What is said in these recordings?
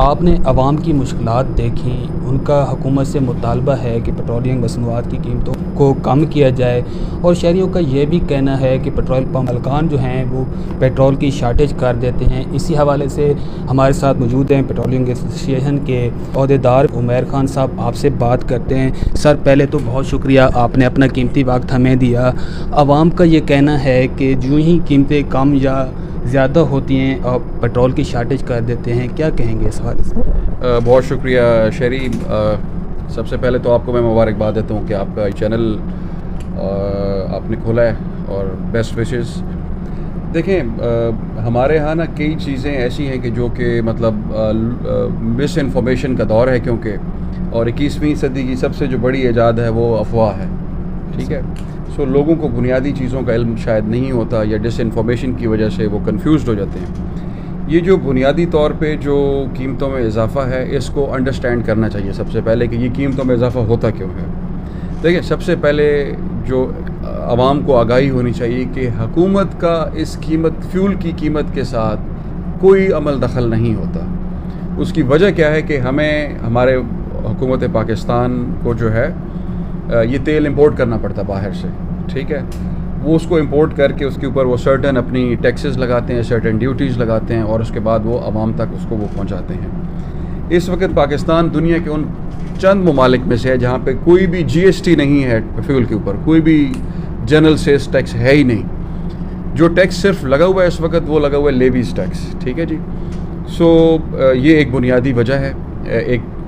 آپ نے عوام کی مشکلات دیکھیں، ان کا حکومت سے مطالبہ ہے کہ پیٹرولیم مصنوعات کی قیمتوں کو کم کیا جائے، اور شہریوں کا یہ بھی کہنا ہے کہ پیٹرول پمپ مالکان جو ہیں وہ پیٹرول کی شارٹیج کر دیتے ہیں۔ اسی حوالے سے ہمارے ساتھ موجود ہیں پیٹرولیم ایسوسی ایشن کے عہدیدار عمیر خان صاحب، آپ سے بات کرتے ہیں۔ سر، پہلے تو بہت شکریہ، آپ نے اپنا قیمتی وقت ہمیں دیا۔ عوام کا یہ کہنا ہے کہ جو ہی قیمتیں کم یا زیادہ ہوتی ہیں اور پیٹرول کی شارٹیج کر دیتے ہیں، کیا کہیں گے اس حوالے سے؟ بہت شکریہ شہری، سب سے پہلے تو آپ کو میں مبارکباد دیتا ہوں کہ آپ کا چینل آپ نے کھولا ہے، اور بیسٹ وشز۔ دیکھیں، ہمارے ہاں نا کئی چیزیں ایسی ہیں کہ جو کہ مطلب مس انفارمیشن کا دور ہے، کیونکہ اور 21ویں صدی کی سب سے جو بڑی ایجاد ہے وہ افواہ ہے، ٹھیک ہے۔ سو لوگوں کو بنیادی چیزوں کا علم شاید نہیں ہوتا، یا ڈس انفارمیشن کی وجہ سے وہ کنفیوزڈ ہو جاتے ہیں۔ یہ جو بنیادی طور پہ جو قیمتوں میں اضافہ ہے، اس کو انڈرسٹینڈ کرنا چاہیے سب سے پہلے کہ یہ قیمتوں میں اضافہ ہوتا کیوں ہے۔ دیکھیں، سب سے پہلے جو عوام کو آگاہی ہونی چاہیے کہ حکومت کا اس فیول کی قیمت کے ساتھ کوئی عمل دخل نہیں ہوتا۔ اس کی وجہ کیا ہے کہ ہمارے حکومت پاکستان کو جو ہے یہ تیل امپورٹ کرنا پڑتا باہر سے، ٹھیک ہے۔ وہ اس کو امپورٹ کر کے اس کے اوپر وہ سرٹن اپنی ٹیکسز لگاتے ہیں، سرٹن ڈیوٹیز لگاتے ہیں، اور اس کے بعد وہ عوام تک اس کو وہ پہنچاتے ہیں۔ اس وقت پاکستان دنیا کے ان چند ممالک میں سے ہے جہاں پہ کوئی بھی جی ایس ٹی نہیں ہے، فیول کے اوپر کوئی بھی جنرل سیلز ٹیکس ہے ہی نہیں۔ جو ٹیکس صرف لگا ہوا ہے اس وقت، وہ لگا ہوا ہے لیویز ٹیکس، ٹھیک ہے جی۔ سو یہ ایک بنیادی وجہ ہے۔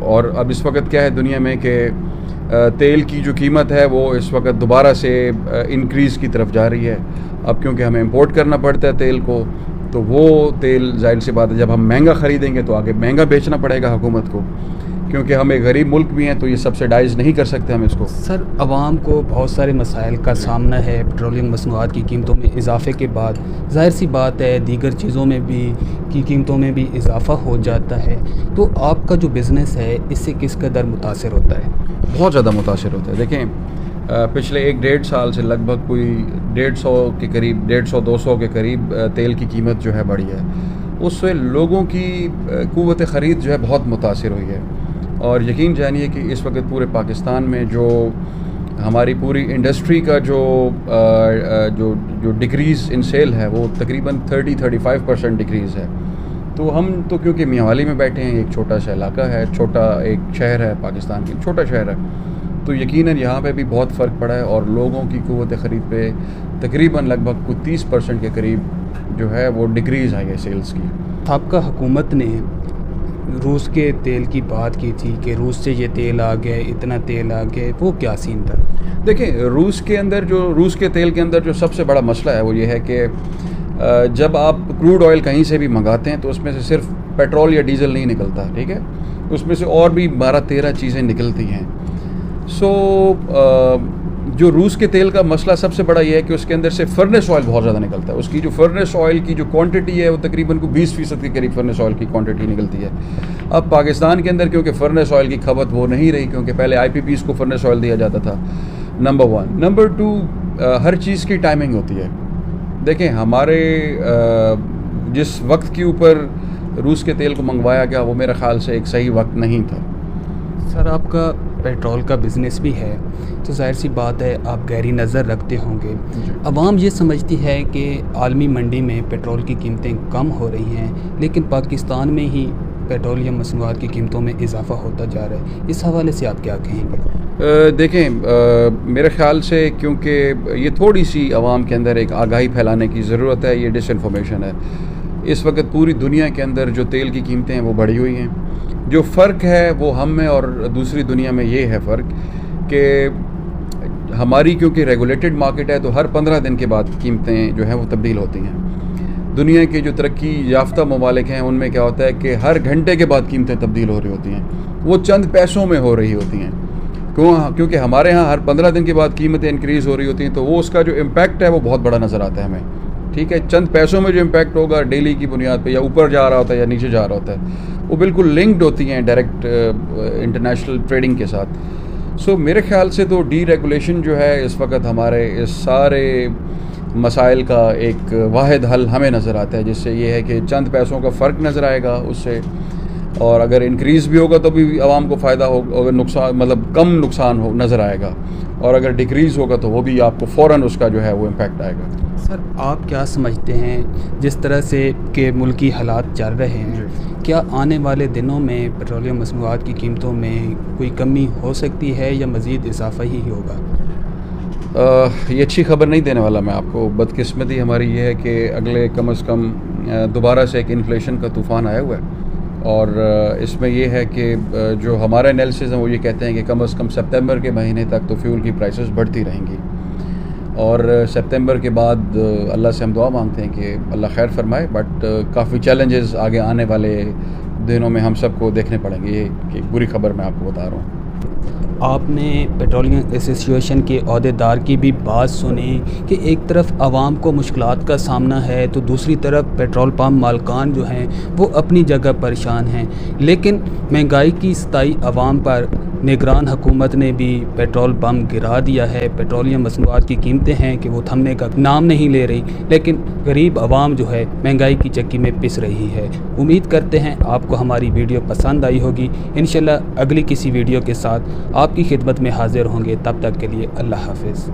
اور اب اس وقت کیا ہے دنیا میں کہ تیل کی جو قیمت ہے وہ اس وقت دوبارہ سے انکریز کی طرف جا رہی ہے۔ اب کیونکہ ہمیں امپورٹ کرنا پڑتا ہے تیل کو، تو وہ تیل ظاہر سی بات ہے جب ہم مہنگا خریدیں گے تو آگے مہنگا بیچنا پڑے گا حکومت کو، کیونکہ ہم ایک غریب ملک بھی ہیں تو یہ سبسیڈائز نہیں کر سکتے ہم اس کو۔ سر، عوام کو بہت سارے مسائل کا سامنا ہے پیٹرولیم مصنوعات کی قیمتوں میں اضافے کے بعد۔ ظاہر سی بات ہے دیگر چیزوں میں بھی کی قیمتوں میں بھی اضافہ ہو جاتا ہے، تو آپ کا جو بزنس ہے اس سے کس قدر متاثر ہوتا ہے؟ بہت زیادہ متاثر ہوتا ہے۔ دیکھیں، پچھلے 1-1.5 سال سے لگ بھگ کوئی 150 کے قریب 150-200 کے قریب تیل کی قیمت جو ہے بڑھی ہے۔ اس سے لوگوں کی قوت خرید جو ہے بہت متاثر ہوئی ہے، اور یقین جانیے کہ اس وقت پورے پاکستان میں جو ہماری پوری انڈسٹری کا جو ڈکریز ان سیل ہے وہ تقریباً 30-35% ڈکریز ہے۔ تو ہم تو کیونکہ میاں والی میں بیٹھے ہیں، ایک چھوٹا سا علاقہ ہے، چھوٹا ایک شہر ہے پاکستان کی، چھوٹا شہر ہے، تو یقیناً یہاں پہ بھی بہت فرق پڑا ہے، اور لوگوں کی قوت خرید پہ تقریباً لگ بھگ 30% کے قریب جو ہے وہ ڈکریز آئی ہے سیلز کی۔ آپ کا حکومت نے روس کے تیل کی بات کی تھی کہ روس سے یہ تیل آ گیا، اتنا تیل آ گیا، وہ کیا سین تھا؟ دیکھیں، روس کے تیل کے اندر جو سب سے بڑا مسئلہ ہے وہ یہ ہے کہ جب آپ کروڈ آئل کہیں سے بھی منگاتے ہیں تو اس میں سے صرف پیٹرول یا ڈیزل نہیں نکلتا، ٹھیک ہے، اس میں سے اور بھی 12-13 چیزیں نکلتی ہیں۔ سو جو روس کے تیل کا مسئلہ سب سے بڑا یہ ہے کہ اس کے اندر سے فرنس آئل بہت زیادہ نکلتا ہے۔ اس کی جو فرنس آئل کی جو کوانٹٹی ہے وہ تقریباً 20% کے قریب فرنس آئل کی کوانٹٹی نکلتی ہے۔ اب پاکستان کے اندر کیونکہ فرنس آئل کی کھپت وہ نہیں رہی، کیونکہ پہلے آئی پی پیز کو فرنس آئل دیا جاتا تھا، نمبر 1۔ نمبر 2، ہر چیز کی ٹائمنگ ہوتی ہے۔ دیکھیں، ہمارے جس وقت کے اوپر روس کے تیل کو منگوایا گیا وہ میرے خیال سے ایک صحیح وقت نہیں تھا۔ سر، آپ کا پیٹرول کا بزنس بھی ہے تو ظاہر سی بات ہے آپ گہری نظر رکھتے ہوں گے۔ عوام یہ سمجھتی ہے کہ عالمی منڈی میں پیٹرول کی قیمتیں کم ہو رہی ہیں، لیکن پاکستان میں ہی پیٹرولیم مصنوعات کی قیمتوں میں اضافہ ہوتا جا رہا ہے۔ اس حوالے سے آپ کیا کہیں گے؟ دیکھیں، میرے خیال سے کیونکہ یہ تھوڑی سی عوام کے اندر ایک آگاہی پھیلانے کی ضرورت ہے، یہ ڈس انفارمیشن ہے۔ اس وقت پوری دنیا کے اندر جو تیل کی قیمتیں ہیں وہ بڑھی ہوئی ہیں۔ جو فرق ہے وہ ہم میں اور دوسری دنیا میں یہ ہے فرق کہ ہماری کیونکہ ریگولیٹڈ مارکیٹ ہے تو ہر 15 دن کے بعد قیمتیں جو ہیں وہ تبدیل ہوتی ہیں۔ دنیا کے جو ترقی یافتہ ممالک ہیں ان میں کیا ہوتا ہے کہ ہر گھنٹے کے بعد قیمتیں تبدیل ہو رہی ہوتی ہیں، وہ چند پیسوں میں ہو رہی ہوتی ہیں۔ کیونکہ ہمارے ہاں ہر 15 دن کے بعد قیمتیں انکریز ہو رہی ہوتی ہیں، تو وہ اس کا جو امپیکٹ ہے وہ بہت بڑا نظر آتا ہے ہمیں، ٹھیک ہے۔ چند پیسوں میں جو امپیکٹ ہوگا ڈیلی کی بنیاد پہ، یا اوپر جا رہا ہوتا ہے یا نیچے جا رہا ہوتا ہے، وہ بالکل لنکڈ ہوتی ہیں ڈائریکٹ انٹرنیشنل ٹریڈنگ کے ساتھ۔ سو میرے خیال سے تو ڈی ریگولیشن جو ہے اس وقت ہمارے اس سارے مسائل کا ایک واحد حل ہمیں نظر آتا ہے، جس سے یہ ہے کہ چند پیسوں کا فرق نظر آئے گا، اس سے اور اگر انکریز بھی ہوگا تو بھی عوام کو فائدہ ہوگا، اگر نقصان مطلب کم نقصان ہو نظر آئے گا، اور اگر ڈیکریز ہوگا تو وہ بھی آپ کو فوراً اس کا جو ہے وہ امپیکٹ آئے گا۔ سر آپ کیا سمجھتے ہیں جس طرح سے کہ ملکی حالات چل رہے ہیں، کیا آنے والے دنوں میں پیٹرولیم مصنوعات کی قیمتوں میں کوئی کمی ہو سکتی ہے یا مزید اضافہ ہی ہوگا؟ یہ اچھی خبر نہیں دینے والا میں آپ کو۔ بدقسمتی ہماری یہ ہے کہ اگلے کم از کم دوبارہ سے ایک انفلیشن کا طوفان آیا ہوا ہے، اور اس میں یہ ہے کہ جو ہمارے انالیسز ہیں وہ یہ کہتے ہیں کہ کم از کم سپتمبر کے مہینے تک تو فیول کی پرائسز بڑھتی رہیں گی، اور سپتمبر کے بعد اللہ سے ہم دعا مانگتے ہیں کہ اللہ خیر فرمائے، بٹ کافی چیلنجز آگے آنے والے دنوں میں ہم سب کو دیکھنے پڑیں گے۔ یہ کہ بری خبر میں آپ کو بتا رہا ہوں۔ آپ نے پیٹرولیم ایسوسی ایشن کے عہدیدار کی بھی بات سنی کہ ایک طرف عوام کو مشکلات کا سامنا ہے تو دوسری طرف پیٹرول پمپ مالکان جو ہیں وہ اپنی جگہ پریشان ہیں، لیکن مہنگائی کی ستائی عوام پر نگران حکومت نے بھی پیٹرول پمپ گرا دیا ہے۔ پیٹرولیم مصنوعات کی قیمتیں ہیں کہ وہ تھمنے کا نام نہیں لے رہی، لیکن غریب عوام جو ہے مہنگائی کی چکی میں پس رہی ہے۔ امید کرتے ہیں آپ کو ہماری ویڈیو پسند آئی ہوگی۔ انشاءاللہ اگلی کسی ویڈیو کے ساتھ آپ کی خدمت میں حاضر ہوں گے، تب تک کے لیے اللہ حافظ۔